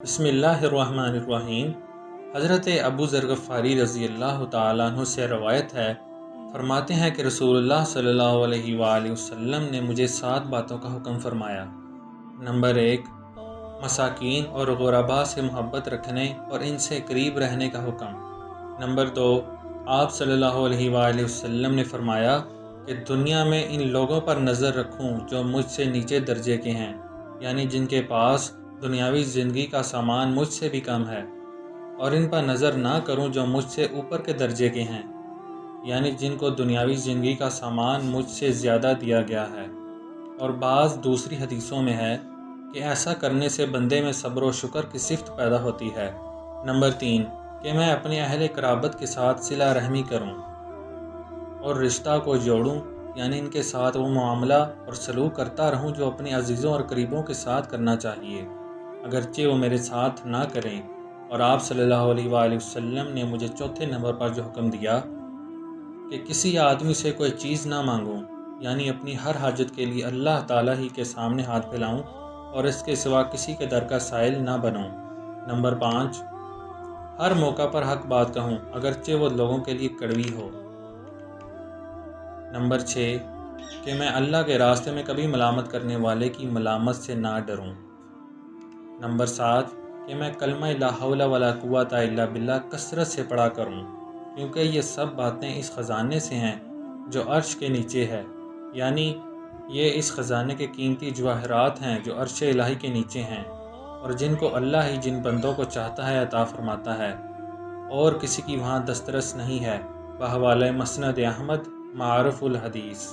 بسم اللہ الرحمن الرحیم۔ حضرت ابو ذر غفاری رضی اللہ تعالیٰ عنہ سے روایت ہے، فرماتے ہیں کہ رسول اللہ صلی اللہ علیہ وآلہ وسلم نے مجھے 7 باتوں کا حکم فرمایا۔ نمبر 1، مساکین اور غرباء سے محبت رکھنے اور ان سے قریب رہنے کا حکم۔ نمبر 2، آپ صلی اللہ علیہ وآلہ وسلم نے فرمایا کہ دنیا میں ان لوگوں پر نظر رکھوں جو مجھ سے نیچے درجے کے ہیں، یعنی جن کے پاس دنیاوی زندگی کا سامان مجھ سے بھی کم ہے، اور ان پر نظر نہ کروں جو مجھ سے اوپر کے درجے کے ہیں، یعنی جن کو دنیاوی زندگی کا سامان مجھ سے زیادہ دیا گیا ہے۔ اور بعض دوسری حدیثوں میں ہے کہ ایسا کرنے سے بندے میں صبر و شکر کی صفت پیدا ہوتی ہے۔ نمبر 3، کہ میں اپنے اہل قرابت کے ساتھ صلہ رحمی کروں اور رشتہ کو جوڑوں، یعنی ان کے ساتھ وہ معاملہ اور سلوک کرتا رہوں جو اپنے عزیزوں اور قریبوں کے ساتھ کرنا چاہیے، اگرچہ وہ میرے ساتھ نہ کریں۔ اور آپ صلی اللہ علیہ وآلہ وسلم نے مجھے چوتھے نمبر پر جو حکم دیا کہ کسی آدمی سے کوئی چیز نہ مانگوں، یعنی اپنی ہر حاجت کے لیے اللہ تعالیٰ ہی کے سامنے ہاتھ پھیلاؤں اور اس کے سوا کسی کے در کا سائل نہ بنوں۔ نمبر 5، ہر موقع پر حق بات کہوں اگرچہ وہ لوگوں کے لیے کڑوی ہو۔ نمبر 6، کہ میں اللہ کے راستے میں کبھی ملامت کرنے والے کی ملامت سے نہ ڈروں۔ نمبر 7، کہ میں کلمہ لا حول ولا قوۃ الا باللہ کثرت سے پڑھا کروں، کیونکہ یہ سب باتیں اس خزانے سے ہیں جو عرش کے نیچے ہے، یعنی یہ اس خزانے کے قیمتی جواہرات ہیں جو عرش الہی کے نیچے ہیں، اور جن کو اللہ ہی جن بندوں کو چاہتا ہے عطا فرماتا ہے، اور کسی کی وہاں دسترس نہیں ہے۔ بحوالہ مسند احمد، معارف الحدیث۔